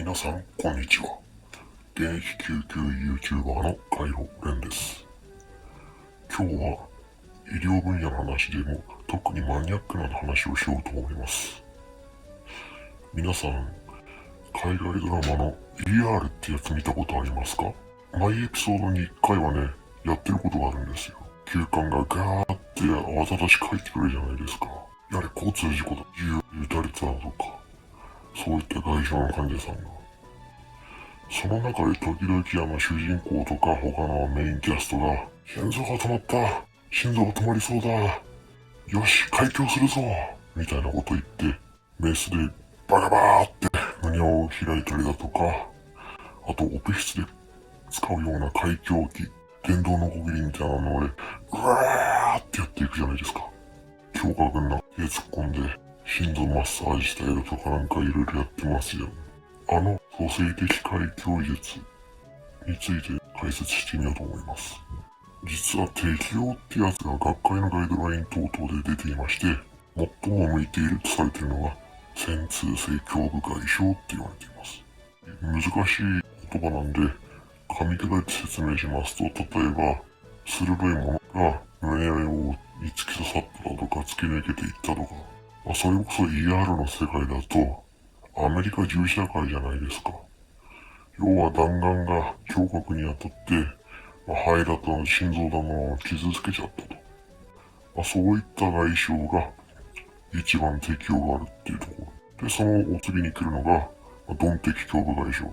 皆さん、こんにちは。現役救急 YouTuber のカイロレンです。今日は医療分野の話でも特にマニアックな話をしようと思います。皆さん、海外ドラマの ER ってやつ見たことありますか？毎エピソードに1回はね、やってることがあるんですよ。警官がガーってわざとし書いてくれるじゃないですか。やはり交通事故だ、撃たれたとか、そういった外傷の患者さんが。その中で時々主人公とか他のメインキャストが、心臓が止まった、心臓が止まりそうだ、よし、開胸するぞみたいなこと言って、メスでバカバーって胸を開いたりだとか、あとオペ室で使うような開胸器、電動のこぎりみたいなので、うわーってやっていくじゃないですか。強化軍が手突っ込んで、心臓マッサージしたりだとかなんかいろいろやってますよ。蘇生的開胸術について解説してみようと思います。実は適用ってやつが学会のガイドライン等々で出ていまして、最も向いているとされているのが、穿通性胸部外傷って言われています。難しい言葉なんで、噛み砕いて説明しますと、例えば、鋭いものが胸をに突き刺さっただとか突き抜けていったとか、それこそ ER の世界だと、アメリカ銃社会じゃないですか。要は弾丸が胸郭に当たって、肺だと心臓だのを傷つけちゃったと。そういった外傷が一番適用があるっていうところ。で、そのお次に来るのが、鈍的胸部外傷。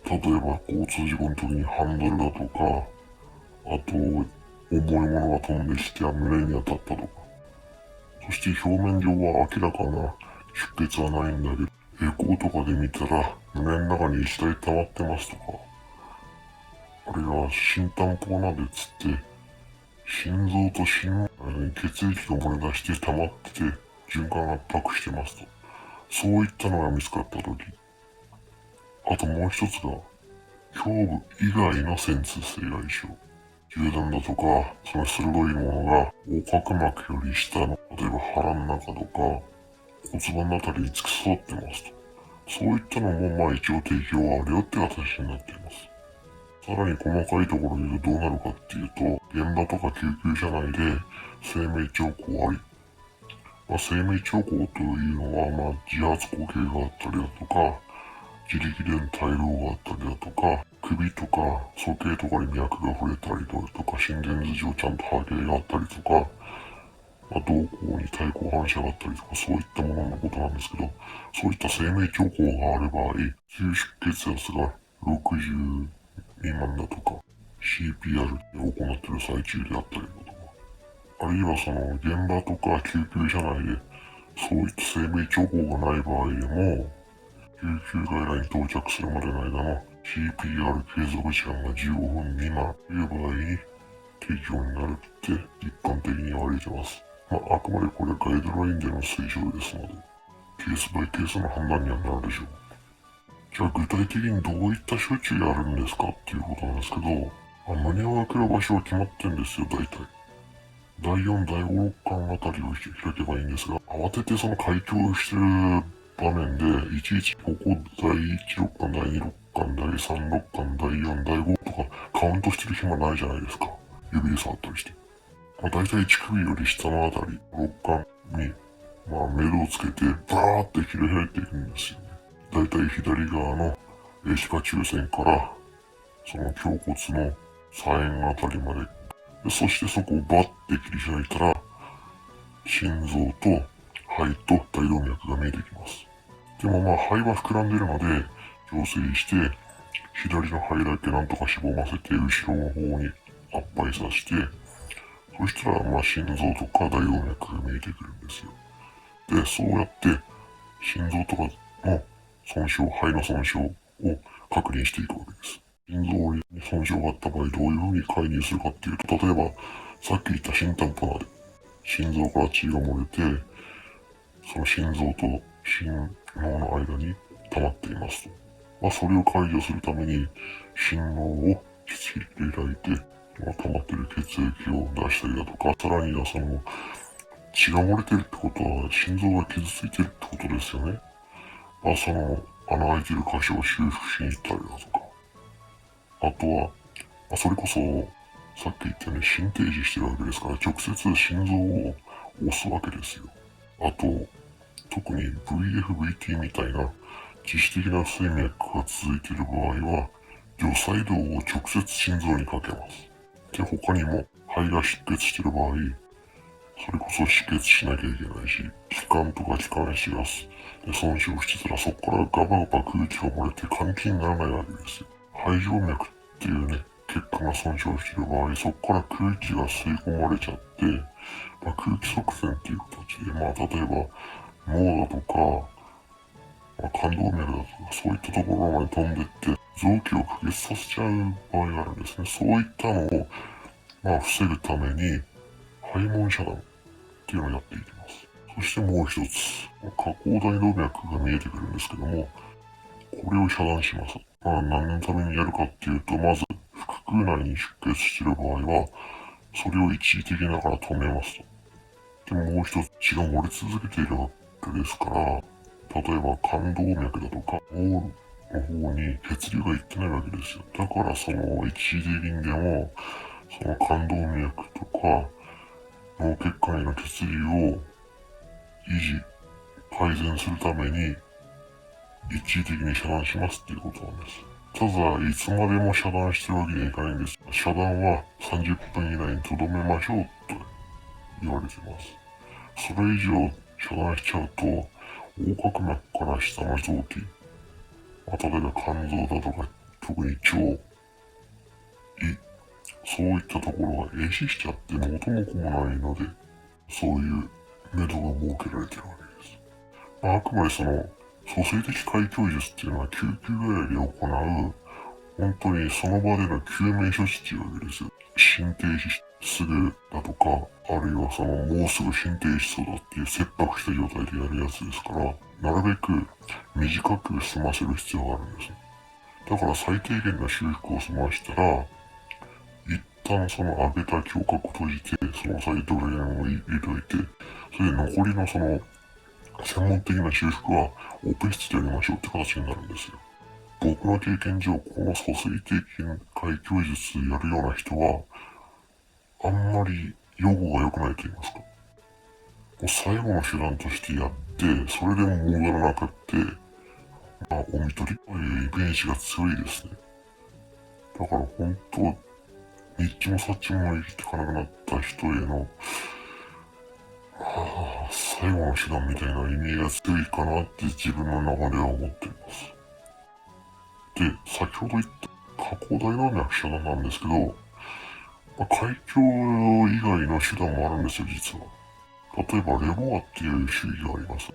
例えば交通事故の時にハンドルだとか、あと、重いものが飛んできて胸に当たったとか。そして表面上は明らかな出血はないんだけど、エコーとかで見たら胸の中に一体溜まってますとか、あるいは心短胞なんでつって、心臓と心の間に血液が漏れ出して溜まってて、循環圧迫してますと。そういったのが見つかったとき。あともう一つが、胸部以外の穿通性外傷。銃弾だとか、その鋭いものが横隔膜より下の、例えば腹の中とか、骨盤のあたりに突き刺さってますと。そういったのも一応提供はあるよって形になっています。さらに細かいところで言うとどうなるかっていうと、現場とか救急車内で生命兆候あり。生命兆候というのは、自発呼吸があったりだとか、自力での退路があったりだとか、首とか鼠径とかに脈が触れたりだとか、心電図上ちゃんと波形があったりとか、瞳孔に対抗反射があったりとか、そういったもののことなんですけど、そういった生命兆候がある場合、急出血圧が60未満だとか、CPR を行っている最中であったりだとか、あるいはその現場とか救急車内でそういった生命兆候がない場合でも、救急外来に到着するまでの間の CPR 継続時間が15分未満という場合に提供になるって一般的に言われています。あくまでこれはガイドラインでの推奨ですので、ケースバイケースの判断にはなるでしょう。じゃあ具体的にどういった処置やるんですかっていうことなんですけど、胸を開ける場所は決まってんですよ、大体。第4、第5肋間あたりを開けばいいんですが、慌ててその開胸してる場面で、いちいちここ第1肋間、第2肋間、第3肋間、第4、第5とかカウントしてる暇ないじゃないですか。指で触ったりして。大体1首より下のあたり、肋間に、メドをつけて、バーって切り開いていくんですよね。大体左側の皮下中線から、その胸骨の左縁あたりまで。そしてそこをバッて切り開いたら、心臓と肺と大動脈が見えてきます。でも肺は膨らんでいるので、浄水して、左の肺だけなんとかしぼませて、後ろの方に圧迫させて、そしたら心臓とか大動脈が見えてくるんですよ。で、そうやって、心臓とかの損傷、肺の損傷を確認していくわけです。心臓に損傷があった場合、どういうふうに介入するかっていうと、例えば、さっき言った心短パナで、心臓から血が漏れて、その心臓と心脳の間に溜まっていますと。それを解除するために、心脳を切り開いて、溜まっている血液を出したりだとか、さらにはその、血が漏れてるってことは、心臓が傷ついてるってことですよね。その、穴開いてる箇所を修復しに行ったりだとか、あとは、それこそ、さっき言ったように心停止してるわけですから、直接心臓を押すわけですよ。あと、特に VFVT みたいな自主的な不整脈が続いている場合は、除細動を直接心臓にかけます。で、他にも肺が出血している場合、それこそ止血しなきゃいけないし、気管とか気管支が損傷してたらそこからガバガバ空気が漏れて換気にならないわけですよ。肺静脈っていうね、血管が損傷している場合、そこから空気が吸い込まれちゃって、空気塞栓っていう形で、例えば脳だとか、冠動脈だとか、そういったところまで飛んでって、臓器を可決させちゃう場合があるんですね。そういったのを、防ぐために、肺門遮断っていうのをやっていきます。そしてもう一つ、下行大動脈が見えてくるんですけども、これを遮断します。何のためにやるかっていうと、まず、腹腔内に出血している場合は、それを一時的ながら止めますと。でももう一つ、血が漏れ続けているわけですから、例えば冠動脈だとか、脳の方に血流がいってないわけですよ。だからその一時的にでも、その冠動脈とか、脳血管への血流を維持、改善するために、一時的に遮断しますっていうことなんです。ただ、いつまでも遮断してるわけにはいかないんです。遮断は30分以内に留めましょうと言われてます。それ以上遮断しちゃうと、横隔膜から下の臓器、例えば肝臓だとか、特に腸、胃、そういったところが壊死しちゃって元も子もないので、そういう目処が設けられてるわけです。あくまでその、蘇生的開胸術っていうのは救急外来で行う、本当にその場での救命処置っていうわけですよ。心停止すぐだとか、あるいはそのもうすぐ心停止しそうだっていう切迫した状態でやるやつですから、なるべく短く済ませる必要があるんです。だから最低限の修復を済ましたら、一旦その上げた胸郭を閉じて、その際ドレーンを入れといて、それで残りのその専門的な修復はオペ室でやりましょうって形になるんですよ。僕の経験上、この蘇生的開胸術やるような人は、あんまり予後が良くないと言いますか。もう最後の手段としてやって、それでも戻らなくって、お見取りというイメージが強いですね。だから本当、ニッチもサッチも生きていかなくなった人への、最後の手段みたいな意味が強いかなって自分の中では思っています。で、先ほど言った下行大動脈遮断なんですけど、開胸以外の手段もあるんですよ、実は。例えば、レボアっていう手技があります。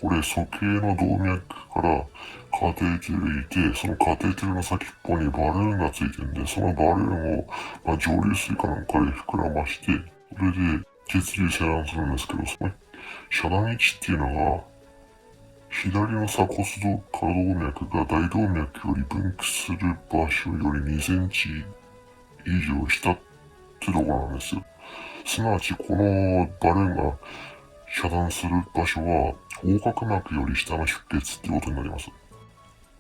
これ、鼠径の動脈からカテーテル入れて、そのカテーテルの先っぽにバルーンがついてるんで、そのバルーンを、蒸留水かなんかで膨らまして、それで血流遮断するんですけど、その遮断位置っていうのが、左の鎖骨下動脈が大動脈より分岐する場所より2センチ以上下ってとこなんですよ。すなわち、このバルーンが遮断する場所は、横隔膜より下の出血ってことになります。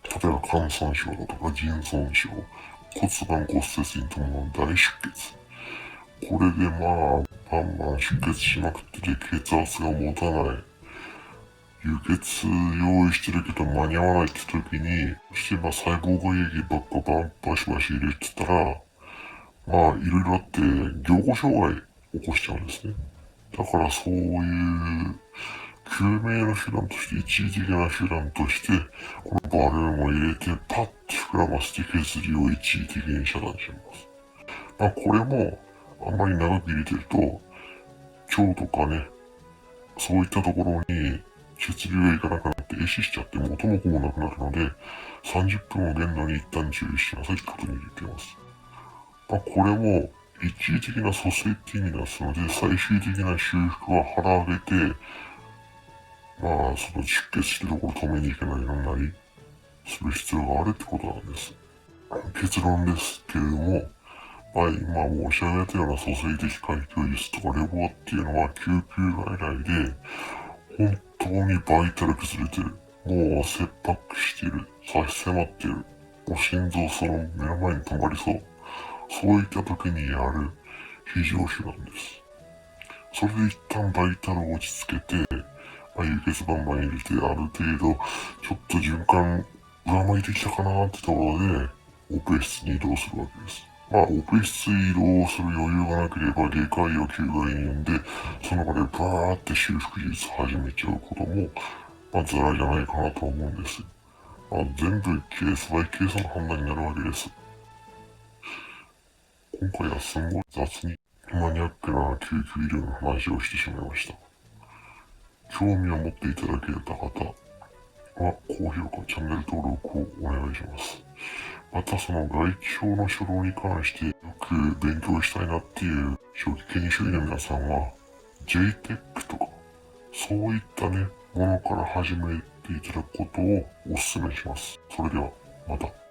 例えば、肝損傷だとか、腎損傷、骨盤骨折に伴う大出血。これでバンバン出血しまくってて血圧が持たない。輸血用意してるけど間に合わないって時に、そして細胞外液ばっかバシバシ入れてたら、いろいろあって、凝固障害起こしちゃうんですね。だからそういう救命の手段として、一時的な手段として、このバルーンを入れて、パッと膨らませて血流を一時的に遮断します。これも、あんまり長く入れてると、腸とかね、そういったところに血流がいかなくなって壊死しちゃって元も子もなくなるので、30分を限度に一旦注意しなさいってことに入れています。これも、一時的な蘇生って意味ですので、最終的な修復は腹上げて、その出血してるところ止めに行けないようになり、する必要があるってことなんです。結論ですけれども、今申し上げたような蘇生的開胸術とかレボアっていうのは救急外来で、本当にバイタル崩れてる。もう切迫している、差し迫っている、もう心臓その目の前に止まりそう。そういった時にやる非常手段です。それで一旦バイタルを落ち着けて、輸血バンバン入れて、ある程度、ちょっと循環、上向いてきたかなってところで、オペ室に移動するわけです。オペ室移動する余裕がなければ、外科医を救害に呼んで、その場でバーって修復術始めちゃうことも、ザラじゃないかなと思うんです。全部ケースバイケースの判断になるわけです。今回はすんごい雑にマニアックな救急医療の話をしてしまいました。興味を持っていただけた方は高評価、チャンネル登録をお願いします。またその外気表の初動に関してよく勉強したいなっていう初期研修医の皆さんは JTEC とかそういったね、ものから始めていただくことをお勧めします。それではまた。